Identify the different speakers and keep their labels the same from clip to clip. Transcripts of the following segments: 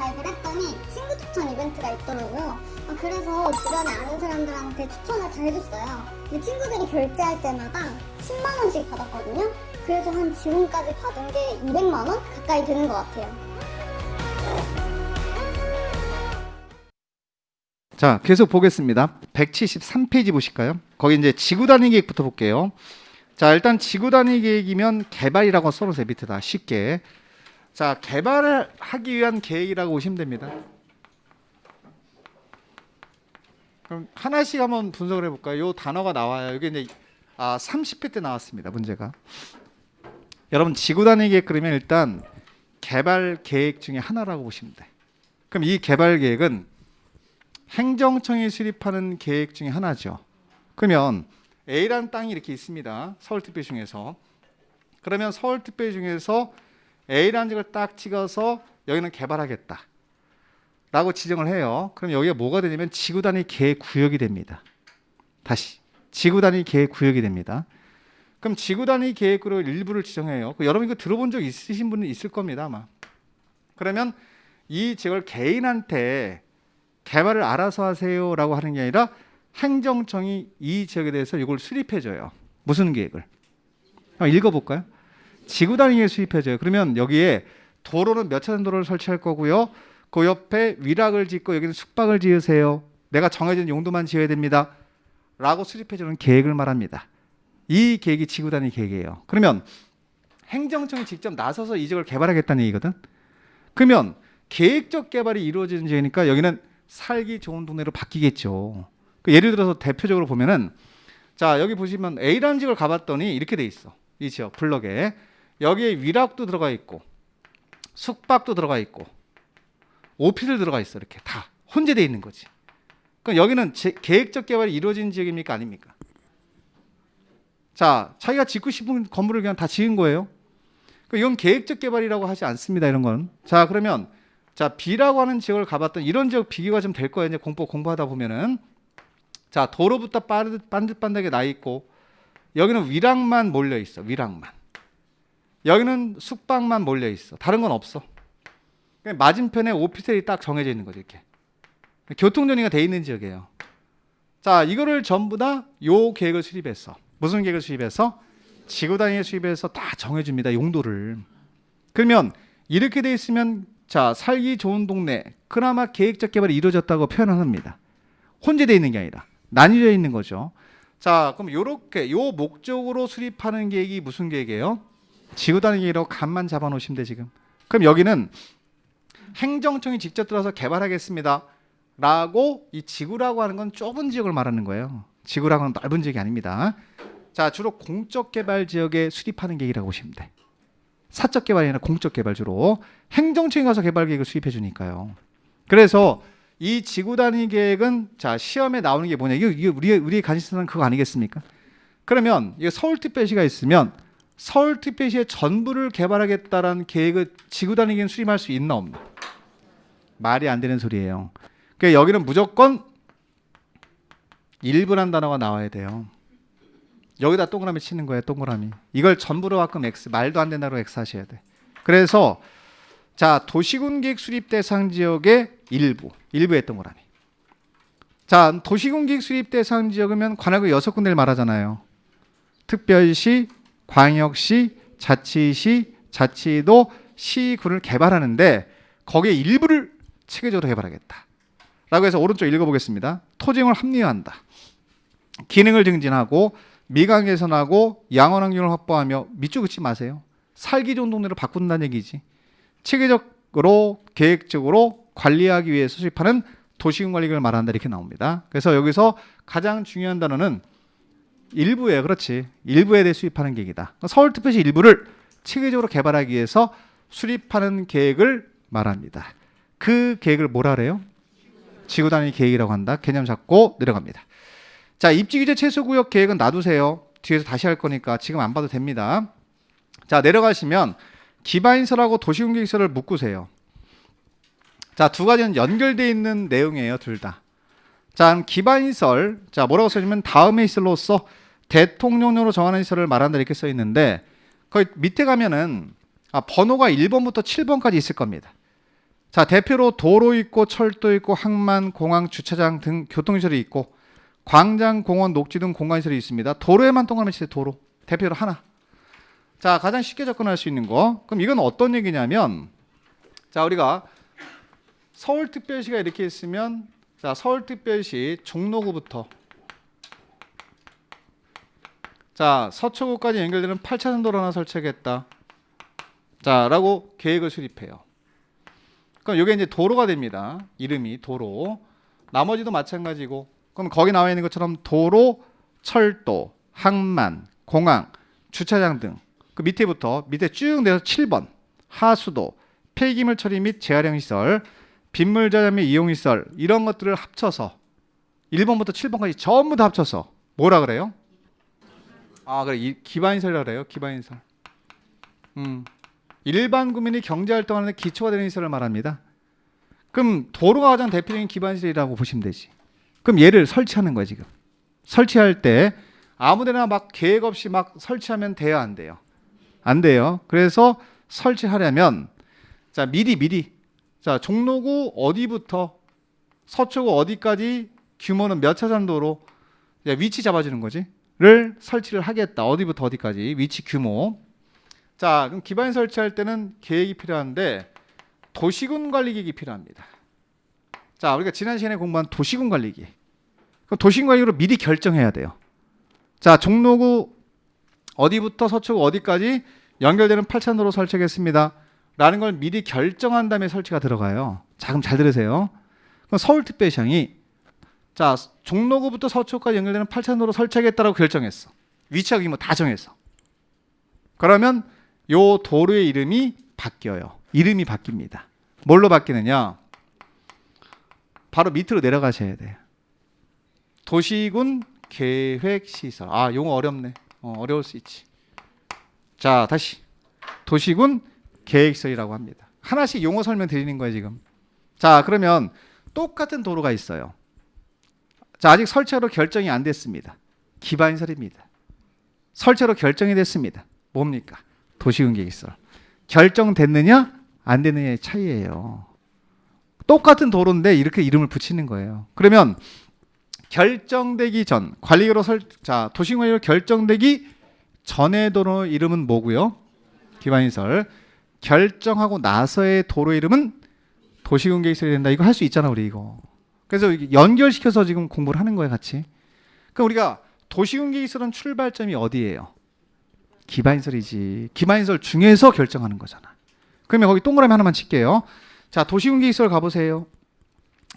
Speaker 1: 가입을 했더니 친구 추천 이벤트가 있더라고요. 그래서 주변에 아는 사람들한테 추천을 다 해줬어요. 근데 친구들이 결제할 때마다 10만 원씩 받았거든요. 그래서 한 지금까지 받은 게 200만 원 가까이 되는 것 같아요.
Speaker 2: 자, 계속 보겠습니다. 173페이지 보실까요? 거기 이제 지구 단위 계획부터 볼게요. 자, 일단 지구 단위 계획이면 개발이라고 써놓으세요. 밑에다 쉽게. 자, 개발을 하기 위한 계획이라고 보시면 됩니다. 그럼 하나씩 한번 분석을 해볼까요? 이 단어가 나와요. 이게 이제 30회 때 나왔습니다. 문제가. 여러분 지구 단위 계획 그러면 일단 개발 계획 중에 하나라고 보시면 돼. 그럼 이 개발 계획은 행정청이 수립하는 계획 중에 하나죠. 그러면 A라는 땅이 이렇게 있습니다. 서울특별시 중에서. 그러면 서울특별시 중에서 A라는 지역을 딱 찍어서 여기는 개발하겠다 라고 지정을 해요. 그럼 여기가 뭐가 되냐면 지구단위 계획구역이 됩니다. 다시 지구단위 계획구역이 됩니다. 그럼 지구단위 계획구역 일부를 지정해요. 여러분 이거 들어본 적 있으신 분은 있을 겁니다 아마. 그러면 이 지역을 개인한테 개발을 알아서 하세요 라고 하는 게 아니라 행정청이 이 지역에 대해서 이걸 수립해줘요. 무슨 계획을? 한번 읽어볼까요? 지구단위 계획을 수립해줘요. 그러면 여기에 도로는 몇 차선 도로를 설치할 거고요. 그 옆에 위락을 짓고 여기는 숙박을 지으세요. 내가 정해진 용도만 지어야 됩니다 라고 수립해주는 계획을 말합니다. 이 계획이 지구단위 계획이에요. 그러면 행정청이 직접 나서서 이 지역을 개발하겠다는 얘기거든. 그러면 계획적 개발이 이루어지는 지역이니까 여기는 살기 좋은 동네로 바뀌겠죠. 예를 들어서 대표적으로 보면은 자 여기 보시면 A라는 지역을 가봤더니 이렇게 돼 있어. 이 지역 블럭에 여기에 위락도 들어가 있고 숙박도 들어가 있고 오피스도 들어가 있어. 이렇게 다 혼재돼 있는 거지. 그럼 여기는 계획적 개발이 이루어진 지역입니까 아닙니까? 자 자기가 짓고 싶은 건물을 그냥 다 지은 거예요. 이건 계획적 개발이라고 하지 않습니다. 이런 건. 자 그러면 자 B라고 하는 지역을 가봤던 이런 지역 비교가 좀 될 거예요. 이제 공부하다 보면은 자 도로부터 반듯반듯하게 나 있고 여기는 위락만 몰려 있어. 위락만. 여기는 숙박만 몰려 있어. 다른 건 없어. 맞은편에 오피스텔이 딱 정해져 있는 거죠. 이렇게 교통정리가 돼 있는 지역이에요. 자 이거를 전부 다 요 계획을 수립했어. 무슨 계획을 수립해서? 지구단위에 수립해서 다 정해줍니다. 용도를. 그러면 이렇게 돼 있으면 자 살기 좋은 동네 그나마 계획적 개발이 이루어졌다고 표현을 합니다. 혼재되어 있는 게 아니라 나뉘어 있는 거죠. 자 그럼 요렇게 요 목적으로 수립하는 계획이 무슨 계획이에요? 지구단위 계획이라고 간만 잡아 놓으시면 돼 지금. 그럼 여기는 행정청이 직접 들어서 개발하겠습니다 라고 이 지구라고 하는 건 좁은 지역을 말하는 거예요. 지구라고 하는 넓은 지역이 아닙니다. 자 주로 공적 개발 지역에 수립하는 계획이라고 보시면 돼. 사적 개발이 아니라 공적 개발 주로 행정청이 가서 개발 계획을 수립해 주니까요. 그래서 이 지구 단위 계획은 자 시험에 나오는 게 뭐냐? 이게 우리의 관심사는 그거 아니겠습니까? 그러면 이게 서울특별시가 있으면 서울특별시의 전부를 개발하겠다라는 계획을 지구 단위 계획 수립할 수 있나 없나? 말이 안 되는 소리예요. 그러니까 여기는 무조건 일부란 단어가 나와야 돼요. 여기다 동그라미 치는 거예요. 동그라미. 이걸 전부로 바꾸면 X. 말도 안 된다고 X 하셔야 돼. 그래서 자 도시군계획 수립 대상 지역의 일부의 동그라미. 자 도시군계획 수립 대상 지역이면 관할구 6군데를 말하잖아요. 특별시, 광역시, 자치시, 자치도, 시군을 개발하는데 거기에 일부를 체계적으로 개발하겠다 라고 해서 오른쪽 읽어보겠습니다. 토지용을 합리화한다. 기능을 증진하고 미관 개선하고 양원 환경을 확보하며 밑줄 긋지 마세요. 살기 좋은 동네로 바꾼다는 얘기지. 체계적으로 계획적으로 관리하기 위해서 수립하는 도시군 관리계획을 말한다 이렇게 나옵니다. 그래서 여기서 가장 중요한 단어는 일부예요. 그렇지. 일부에 대해 수립하는 계획이다. 서울특별시 일부를 체계적으로 개발하기 위해서 수립하는 계획을 말합니다. 그 계획을 뭐라 그래요? 지구단위 계획이라고 한다. 개념 잡고 내려갑니다. 자, 입지규제 최소구역 계획은 놔두세요. 뒤에서 다시 할 거니까 지금 안 봐도 됩니다. 자, 내려가시면 기반시설하고 도시군계획시설을 묶으세요. 자, 두 가지는 연결되어 있는 내용이에요. 둘 다. 자, 기반시설. 자, 뭐라고 써있냐면 다음의 시설로서 대통령령으로 정하는 시설을 말한다 이렇게 써 있는데 거기 밑에 가면은 번호가 1번부터 7번까지 있을 겁니다. 자, 대표로 도로 있고 철도 있고 항만, 공항, 주차장 등 교통시설이 있고 광장, 공원, 녹지 등 공간시설이 있습니다. 도로에만 동그라미 치세요. 도로. 대표로 하나. 자, 가장 쉽게 접근할 수 있는 거. 그럼 이건 어떤 얘기냐면, 자, 우리가 서울특별시가 이렇게 있으면, 자, 서울특별시 종로구부터 자, 서초구까지 연결되는 8차선 도로 하나 설치하겠다. 자, 라고 계획을 수립해요. 그럼 이게 이제 도로가 됩니다. 이름이 도로. 나머지도 마찬가지고. 그럼 거기 나와 있는 것처럼 도로, 철도, 항만, 공항, 주차장 등. 그 밑에부터 밑에 쭉 내서 7번 하수도, 폐기물 처리 및 재활용 시설, 빗물 저장 및 이용 시설 이런 것들을 합쳐서 1번부터 7번까지 전부 다 합쳐서 뭐라 그래요? 아, 그래. 기반시설이라 그래요. 기반시설. 일반 국민이 경제활동하는 데 기초가 되는 시설을 말합니다. 그럼 도로가 가장 대표적인 기반시설이라고 보시면 되지. 그럼 얘를 설치하는 거야 지금. 설치할 때 아무데나 막 계획 없이 막 설치하면 돼요, 안 돼요? 안 돼요. 그래서 설치하려면 자, 미리 자, 종로구 어디부터 서초구 어디까지 규모는 몇 차선 도로 위치 잡아주는 거지. 를 설치를 하겠다. 어디부터 어디까지 위치 규모. 자, 그럼 기반 설치할 때는 계획이 필요한데 도시군 관리 계획이 필요합니다. 자, 우리가 지난 시간에 공부한 도시군 관리 계획. 그럼 도시군 관리로 미리 결정해야 돼요. 자, 종로구 어디부터 서초구 어디까지 연결되는 8차선도로 설치하겠습니다. 라는 걸 미리 결정한 다음에 설치가 들어가요. 자, 그럼 잘 들으세요. 그럼 서울특별시장이 자, 종로구부터 서초구까지 연결되는 8차선도로 설치하겠다라고 결정했어. 위치하고 뭐 다 정했어. 그러면 요 도로의 이름이 바뀌어요. 이름이 바뀝니다. 뭘로 바뀌느냐? 바로 밑으로 내려가셔야 돼요. 도시군 계획시설. 아, 용어 어렵네. 어려울 수 있지. 자, 다시. 도시군 계획시설이라고 합니다. 하나씩 용어 설명 드리는 거예요, 지금. 자, 그러면 똑같은 도로가 있어요. 자, 아직 설치하러 결정이 안 됐습니다. 기반시설입니다. 설치하러 결정이 됐습니다. 뭡니까? 도시군 계획시설. 결정됐느냐 안 됐느냐의 차이예요. 똑같은 도로인데 이렇게 이름을 붙이는 거예요. 그러면 결정되기 전 관리계로 자, 도시군 관리로 결정되기 전의 도로 이름은 뭐고요? 기반시설. 결정하고 나서의 도로 이름은 도시군 계획시설이 된다. 이거 할 수 있잖아, 우리 이거. 그래서 연결시켜서 지금 공부를 하는 거예요, 같이. 그럼 우리가 도시군 계획시설은 출발점이 어디예요? 기반시설이지. 기반시설 중에서 결정하는 거잖아. 그러면 거기 동그라미 하나만 칠게요. 자, 도시군 계획시설 가보세요.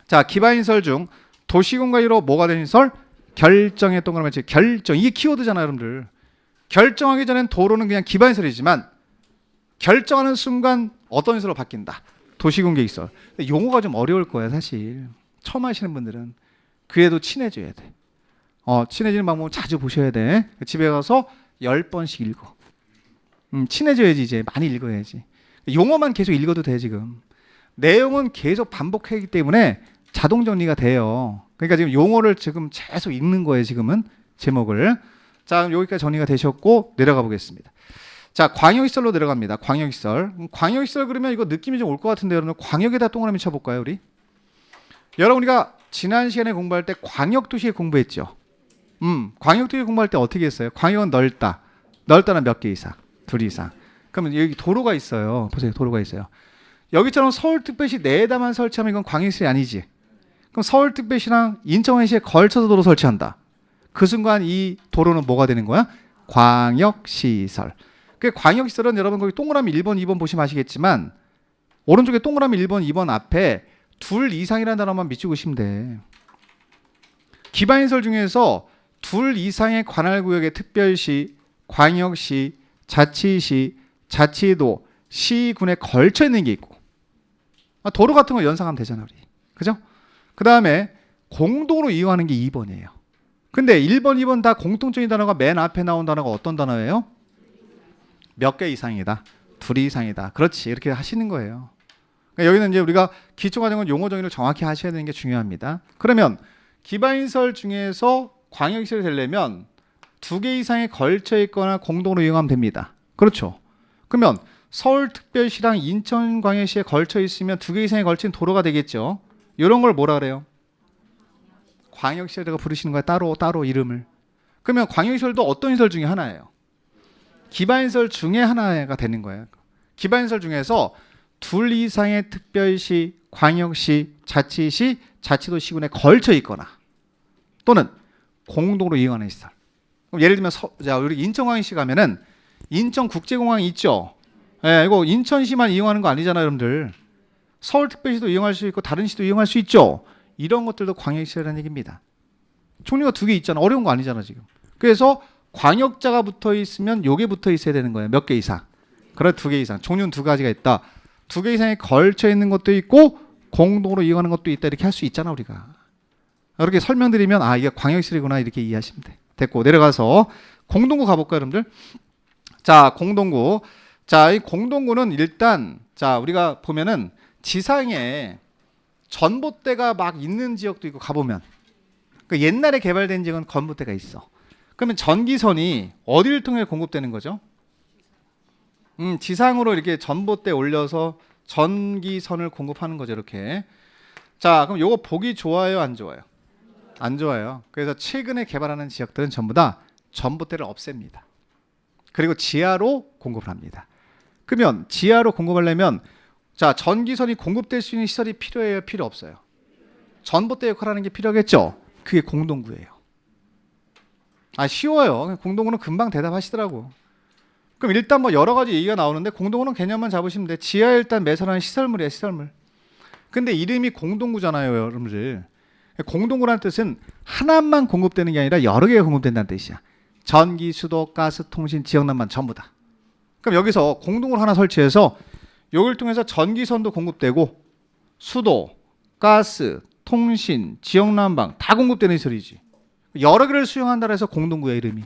Speaker 2: 자, 기반시설 중 도시군 관리로 뭐가 되는 시설? 결정의 동그라미 칠. 결정. 이게 키워드잖아요, 여러분들. 결정하기 전엔 도로는 그냥 기반시설이지만 결정하는 순간 어떤 시설로 바뀐다? 도시군 계획시설. 용어가 좀 어려울 거야, 사실. 처음 하시는 분들은. 그래도 친해져야 돼. 친해지는 방법은 자주 보셔야 돼. 집에 가서 10번씩 읽어. 친해져야지. 이제 많이 읽어야지. 용어만 계속 읽어도 돼. 지금 내용은 계속 반복하기 때문에 자동 정리가 돼요. 그러니까 지금 용어를 지금 계속 읽는 거예요. 지금은 제목을. 자, 그럼 여기까지 정리가 되셨고 내려가 보겠습니다. 자, 광역시설로 내려갑니다. 광역시설. 광역시설 그러면 이거 느낌이 좀 올 것 같은데 여러분, 광역에다 동그라미 쳐볼까요, 우리? 여러분, 우리가 지난 시간에 공부할 때 광역도시에 공부했죠. 광역도시 공부할 때 어떻게 했어요? 광역은 넓다. 넓다는 몇 개 이상? 2 이상. 그러면 여기 도로가 있어요. 보세요. 도로가 있어요. 여기처럼 서울특별시 내에다만 설치하면 이건 광역시설이 아니지. 그럼 서울특별시랑 인천시에 걸쳐서 도로 설치한다. 그 순간 이 도로는 뭐가 되는 거야? 광역시설. 그 광역시설은 여러분 거기 동그라미 1번, 2번 보시면 아시겠지만 오른쪽에 동그라미 1번, 2번 앞에 2 이상이라는 단어만 밑줄 그시면 돼. 기반시설 중에서 2 이상의 관할구역의 특별시, 광역시, 자치시, 자치도, 시군에 걸쳐 있는 게 있고, 도로 같은 거 연상하면 되잖아, 우리. 그죠? 그 다음에 공동으로 이용하는 게 2번이에요. 근데 1번, 2번 다 공통적인 단어가 맨 앞에 나온 단어가 어떤 단어예요? 몇 개 이상이다. 2 이상이다. 그렇지. 이렇게 하시는 거예요. 그러니까 여기는 이제 우리가 기초과정은 용어 정의를 정확히 하셔야 되는 게 중요합니다. 그러면 기반시설 중에서 광역시설이 되려면 2개 이상에 걸쳐 있거나 공동으로 이용하면 됩니다. 그렇죠. 그러면 서울특별시랑 인천광역시에 걸쳐 있으면 2개 이상에 걸친 도로가 되겠죠. 이런 걸 뭐라 그래요? 광역시설이라고 부르시는 거야. 따로 이름을. 그러면 광역시설도 어떤 시설 중에 하나예요. 기반시설 중에 하나가 되는 거예요. 기반시설 중에서 2 이상의 특별시, 광역시, 자치시, 자치도시군에 걸쳐 있거나 또는 공동으로 이용하는 시설. 그럼 예를 들면 자, 우리 인천광역시 가면은 인천국제공항이 있죠. 예, 이거 인천시만 이용하는 거 아니잖아요, 여러분들. 서울특별시도 이용할 수 있고 다른 시도 이용할 수 있죠. 이런 것들도 광역시설이라는 얘기입니다. 종류가 2개 있잖아. 어려운 거 아니잖아, 지금. 그래서 광역자가 붙어 있으면 요게 붙어 있어야 되는 거예요. 몇 개 이상. 그래 2개 이상. 종류는 2가지가 있다. 2개 이상에 걸쳐 있는 것도 있고 공동으로 이용하는 것도 있다. 이렇게 할 수 있잖아, 우리가. 이렇게 설명드리면 아, 이게 광역시설이구나 이렇게 이해하시면 돼. 됐고 내려가서 공동구 가볼까요, 여러분들? 자, 공동구. 자, 이 공동구는 일단 자, 우리가 보면은 지상에 전봇대가 막 있는 지역도 있고 가보면 그 옛날에 개발된 지역은 전봇대가 있어. 그러면 전기선이 어디를 통해 공급되는 거죠? 지상으로 이렇게 전봇대 올려서 전기선을 공급하는 거죠, 이렇게. 자, 그럼 요거 보기 좋아요, 안 좋아요? 안 좋아요. 그래서 최근에 개발하는 지역들은 전부 다 전봇대를 없앱니다. 그리고 지하로 공급을 합니다. 그러면 지하로 공급하려면 자, 전기선이 공급될 수 있는 시설이 필요해요, 필요 없어요? 전봇대 역할하는 게 필요하겠죠? 그게 공동구예요. 아, 쉬워요. 공동구는 금방 대답하시더라고. 그럼 일단 뭐 여러 가지 얘기가 나오는데 공동구는 개념만 잡으시면 돼. 지하에 일단 매설하는 시설물이에요, 시설물. 근데 이름이 공동구잖아요, 여러분들. 공동구라는 뜻은 하나만 공급되는 게 아니라 여러 개가 공급된다는 뜻이야. 전기, 수도, 가스, 통신, 지역난만 전부 다. 그럼 여기서 공동구를 하나 설치해서 이걸 통해서 전기선도 공급되고 수도, 가스, 통신, 지역난방 다 공급되는 시설이지. 여러 개를 수용한다고 해서 공동구의 이름이.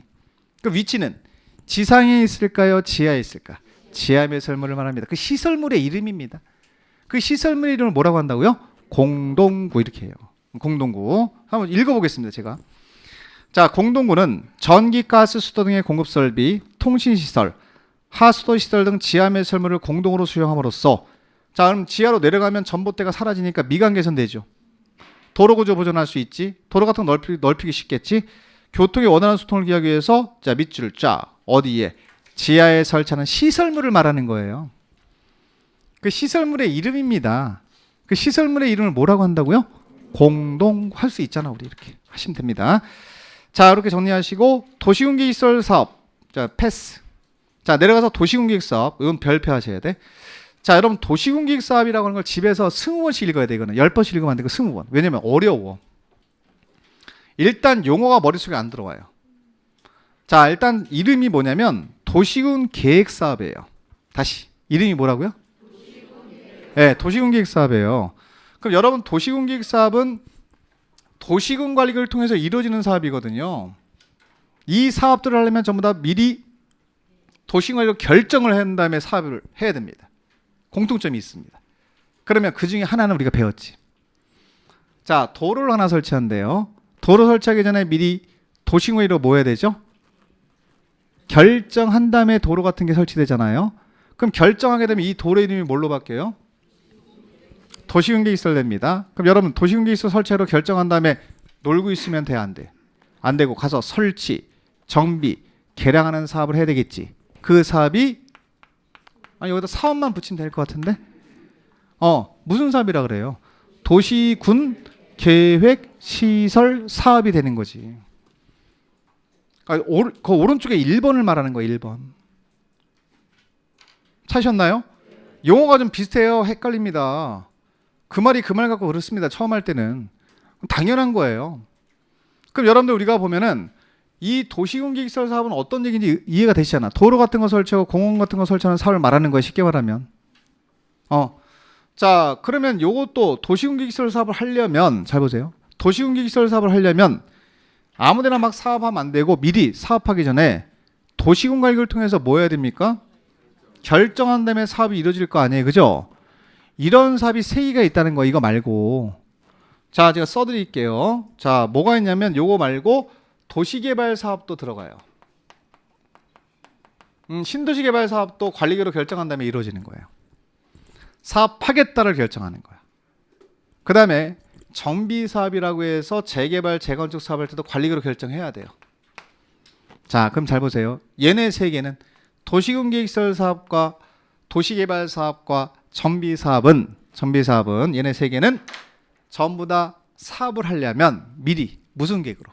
Speaker 2: 그 위치는 지상에 있을까요? 지하에 있을까? 지하 매설물을 말합니다. 그 시설물의 이름입니다. 그 시설물의 이름을 뭐라고 한다고요? 공동구 이렇게 해요. 공동구. 한번 읽어보겠습니다, 제가. 자, 공동구는 전기, 가스, 수도 등의 공급 설비, 통신 시설, 하수도 시설 등 지하 매설물을 공동으로 수용함으로써 자, 그럼 지하로 내려가면 전봇대가 사라지니까 미관 개선되죠. 도로 구조 보존할 수 있지. 도로 같은 거 넓히기 쉽겠지. 교통의 원활한 소통을 기하기 위해서 자, 밑줄 쫙 어디에 지하에 설치하는 시설물을 말하는 거예요. 그 시설물의 이름입니다. 그 시설물의 이름을 뭐라고 한다고요? 공동 할 수 있잖아, 우리 이렇게 하시면 됩니다. 자, 이렇게 정리하시고 도시공기시설 사업 자, 패스. 자, 내려가서 도시공기획 사업 이건 별표 하셔야 돼. 자, 여러분 도시공기획 사업이라고 하는 걸 집에서 20번씩 읽어야 돼. 이거는 10번씩 읽으면 안 되고 20번. 왜냐면 어려워. 일단 용어가 머릿속에 안 들어와요. 자, 일단 이름이 뭐냐면 도시군 계획 사업이에요. 다시 이름이 뭐라고요? 네, 도시군 계획 사업이에요. 그럼 여러분 도시군 계획 사업은 도시군 관리를 통해서 이루어지는 사업이거든요. 이 사업들을 하려면 전부 다 미리 도시군 관리로 결정을 한 다음에 사업을 해야 됩니다. 공통점이 있습니다. 그러면 그 중에 하나는 우리가 배웠지. 자, 도로를 하나 설치한대요. 도로 설치하기 전에 미리 도시공회로 뭐 해야 되죠? 결정한 다음에 도로 같은 게 설치되잖아요. 그럼 결정하게 되면 이 도로 이름이 뭘로 바뀌어요? 도시공계시설 됩니다. 그럼 여러분 도시공계시설 설치하러 결정한 다음에 놀고 있으면 돼, 안 돼? 안 되고 가서 설치, 정비, 개량하는 사업을 해야 되겠지. 그 사업이 아니 여기다 사업만 붙이면 될 것 같은데? 무슨 사업이라 그래요? 도시군 계획 시설 사업이 되는 거지. 그 오른쪽에 1번을 말하는 거예요. 1번. 찾으셨나요? 용어가 좀 비슷해요. 헷갈립니다. 그 말이 그 말 갖고 그렇습니다. 처음 할 때는. 당연한 거예요. 그럼 여러분들 우리가 보면은 이 도시공기시설 사업은 어떤 얘기인지 이해가 되시잖아. 도로 같은 거 설치하고 공원 같은 거 설치하는 사업을 말하는 거예요. 쉽게 말하면. 자, 그러면 요것도 도시공기시설 사업을 하려면 잘 보세요. 도시공기시설 사업을 하려면 아무데나 막 사업하면 안 되고 미리 사업하기 전에 도시공관리를 통해서 뭐 해야 됩니까? 결정한 다음에 사업이 이루어질 거 아니에요. 그죠? 이런 사업이 3개가 있다는 거 이거 말고 자, 제가 써드릴게요. 자, 뭐가 있냐면 요거 말고 도시개발 사업도 들어가요. 신도시 개발 사업도 관리계획으로 결정한 다음에 이루어지는 거예요. 사업하겠다를 결정하는 거야. 그 다음에 정비 사업이라고 해서 재개발, 재건축 사업할 때도 관리계획으로 결정해야 돼요. 자, 그럼 잘 보세요. 얘네 세 개는 도시군계획시설 사업과 도시개발 사업과 정비 사업은 얘네 세 개는 전부 다 사업을 하려면 미리 무슨 계획으로?